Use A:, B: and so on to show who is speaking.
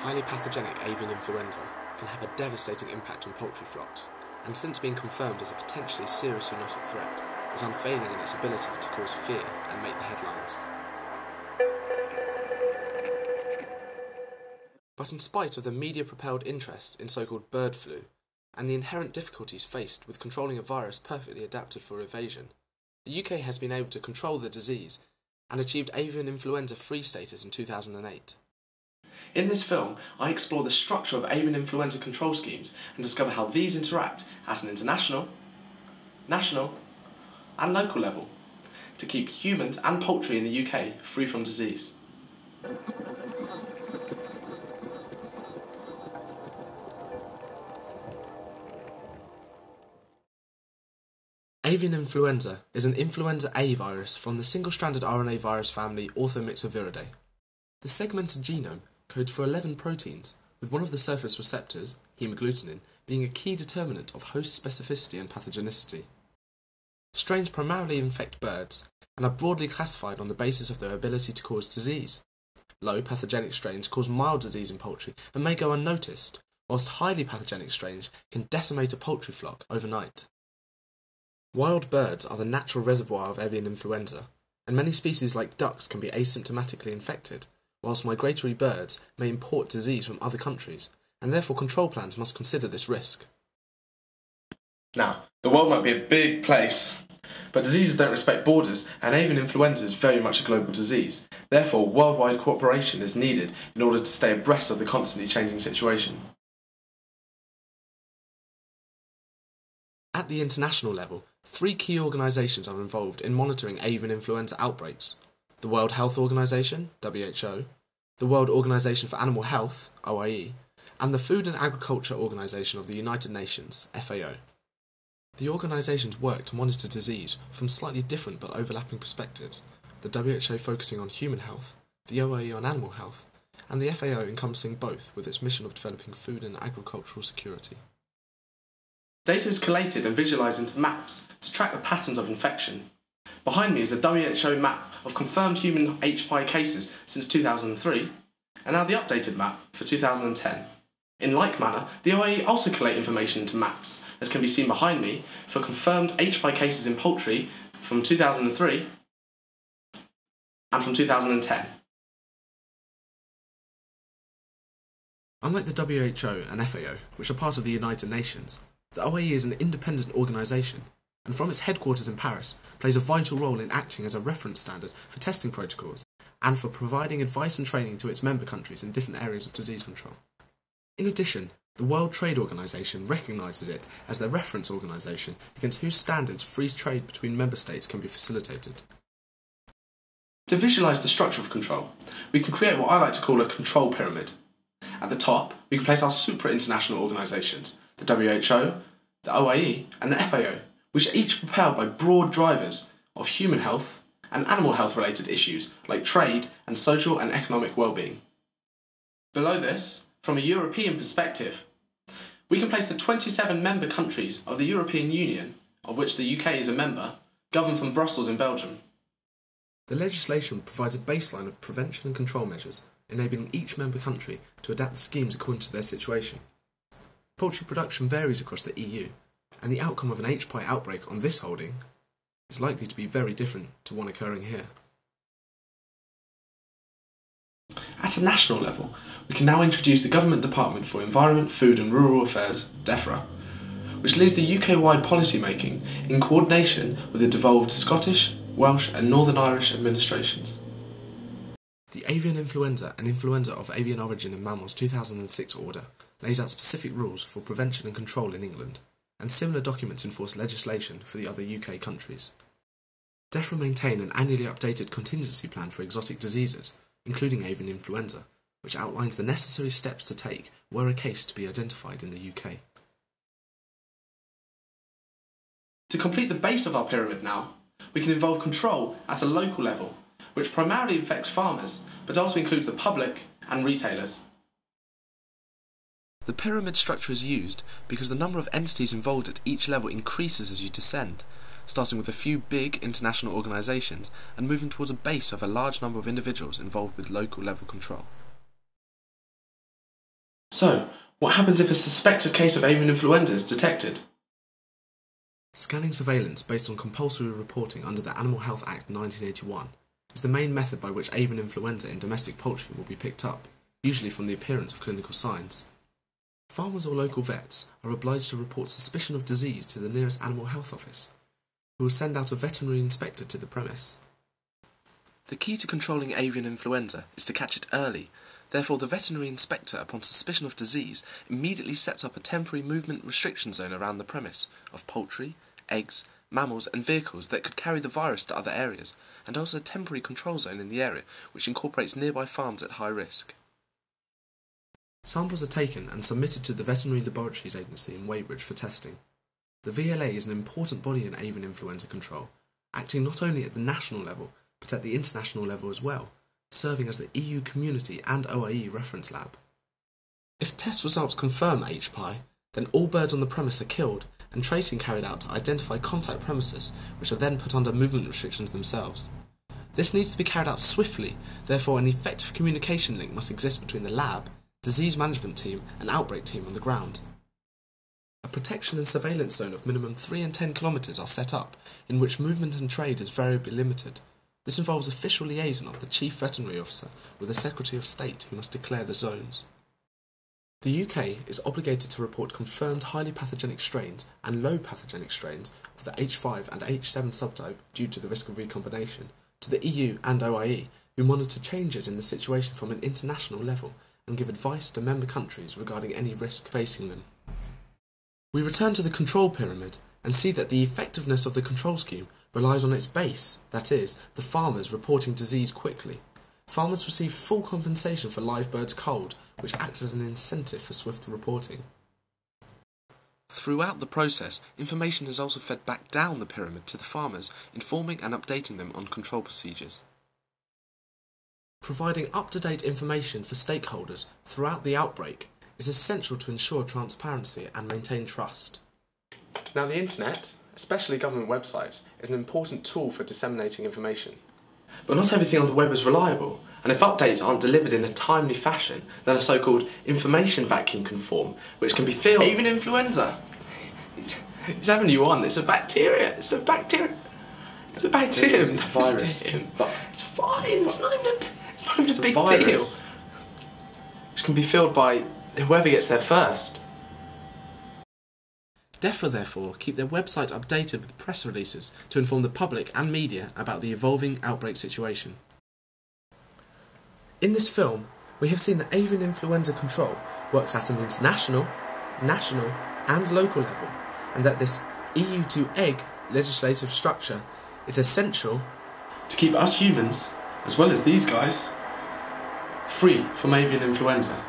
A: Highly pathogenic avian influenza can have a devastating impact on poultry flocks, and since being confirmed as a potentially serious zoonotic threat, is unfailing in its ability to cause fear and make the headlines. But in spite of the media-propelled interest in so-called bird flu, and the inherent difficulties faced with controlling a virus perfectly adapted for evasion, the UK has been able to control the disease and achieved avian influenza-free status in 2008.
B: In this film, I explore the structure of avian influenza control schemes and discover how these interact at an international, national and local level to keep humans and poultry in the UK free from disease.
A: Avian influenza is an influenza A virus from the single-stranded RNA virus family Orthomyxoviridae. The segmented genome codes for 11 proteins, with one of the surface receptors, hemagglutinin, being a key determinant of host specificity and pathogenicity. Strains primarily infect birds, and are broadly classified on the basis of their ability to cause disease. Low pathogenic strains cause mild disease in poultry and may go unnoticed, whilst highly pathogenic strains can decimate a poultry flock overnight. Wild birds are the natural reservoir of avian influenza, and many species like ducks can be asymptomatically infected, whilst migratory birds may import disease from other countries, and therefore control plans must consider this risk.
B: Now, the world might be a big place, but diseases don't respect borders, and avian influenza is very much a global disease. Therefore, worldwide cooperation is needed in order to stay abreast of the constantly changing situation.
A: At the international level, 3 key organisations are involved in monitoring avian influenza outbreaks: the World Health Organization, WHO, the World Organization for Animal Health, OIE, and the Food and Agriculture Organization of the United Nations, FAO. The organisations work to monitor disease from slightly different but overlapping perspectives, the WHO focusing on human health, the OIE on animal health, and the FAO encompassing both with its mission of developing food and agricultural security.
B: Data is collated and visualised into maps to track the patterns of infection. Behind me is a WHO map of confirmed human H. pylori cases since 2003, and now the updated map for 2010. In like manner, the OIE also collate information into maps, as can be seen behind me, for confirmed H. pylori cases in poultry from 2003 and from 2010.
A: Unlike the WHO and FAO, which are part of the United Nations, the OIE is an independent organisation, and from its headquarters in Paris, plays a vital role in acting as a reference standard for testing protocols, and for providing advice and training to its member countries in different areas of disease control. In addition, the World Trade Organization recognises it as the reference organisation against whose standards free trade between member states can be facilitated.
B: To visualise the structure of control, we can create what I like to call a control pyramid. At the top, we can place our supra-international organisations, the WHO, the OIE and the FAO, which are each propelled by broad drivers of human health and animal health related issues like trade and social and economic well-being. Below this, from a European perspective, we can place the 27 member countries of the European Union, of which the UK is a member, governed from Brussels in Belgium.
A: The legislation provides a baseline of prevention and control measures, enabling each member country to adapt the schemes according to their situation. Poultry production varies across the EU, and the outcome of an H. pylori outbreak on this holding is likely to be very different to one occurring here.
B: At a national level, we can now introduce the Government Department for Environment, Food and Rural Affairs, DEFRA, which leads the UK-wide policy making in coordination with the devolved Scottish, Welsh and Northern Irish administrations.
A: The Avian Influenza and Influenza of Avian Origin in Mammals 2006 order lays out specific rules for prevention and control in England, and similar documents enforce legislation for the other UK countries. DEFRA maintain an annually updated contingency plan for exotic diseases, including avian influenza, which outlines the necessary steps to take were a case to be identified in the UK.
B: To complete the base of our pyramid now, we can involve control at a local level, which primarily affects farmers, but also includes the public and retailers.
A: The pyramid structure is used because the number of entities involved at each level increases as you descend, starting with a few big international organisations and moving towards a base of a large number of individuals involved with local level control.
B: So, what happens if a suspected case of avian influenza is detected?
A: Scanning surveillance based on compulsory reporting under the Animal Health Act 1981 is the main method by which avian influenza in domestic poultry will be picked up, usually from the appearance of clinical signs. Farmers or local vets are obliged to report suspicion of disease to the nearest animal health office, who will send out a veterinary inspector to the premise. The key to controlling avian influenza is to catch it early. Therefore, the veterinary inspector, upon suspicion of disease, immediately sets up a temporary movement restriction zone around the premise of poultry, eggs, mammals and vehicles that could carry the virus to other areas, and also a temporary control zone in the area which incorporates nearby farms at high risk. Samples are taken and submitted to the Veterinary Laboratories Agency in Weybridge for testing. The VLA is an important body in avian influenza control, acting not only at the national level but at the international level as well, serving as the EU Community and OIE reference lab. If test results confirm HPI, then all birds on the premise are killed and tracing carried out to identify contact premises, which are then put under movement restrictions themselves. This needs to be carried out swiftly, therefore an effective communication link must exist between the lab, disease management team and outbreak team on the ground. A protection and surveillance zone of minimum 3 and 10 kilometres are set up, in which movement and trade is variably limited. This involves official liaison of the Chief Veterinary Officer with the Secretary of State who must declare the zones. The UK is obligated to report confirmed highly pathogenic strains and low pathogenic strains of the H5 and H7 subtype due to the risk of recombination to the EU and OIE, who monitor changes in the situation from an international level and give advice to member countries regarding any risk facing them. We return to the control pyramid and see that the effectiveness of the control scheme relies on its base, that is, the farmers reporting disease quickly. Farmers receive full compensation for live birds culled, which acts as an incentive for swift reporting. Throughout the process, information is also fed back down the pyramid to the farmers, informing and updating them on control procedures. Providing up-to-date information for stakeholders throughout the outbreak is essential to ensure transparency and maintain trust.
B: Now, the internet, especially government websites, is an important tool for disseminating information. But not everything on the web is reliable, and if updates aren't delivered in a timely fashion, then a so-called information vacuum can form, which can be filled. Avian influenza. It's having you on. It's a bacteria. It's a bacterium. It's a bacterium.
C: It's a virus.
B: It's fine. It's not even a big deal. Which can be filled by whoever gets there first.
A: DEFRA therefore keep their website updated with press releases to inform the public and media about the evolving outbreak situation. In this film, we have seen that avian influenza control works at an international, national and local level, and that this EU to egg legislative structure is essential
B: to keep us humans, as well as these guys, free from avian influenza.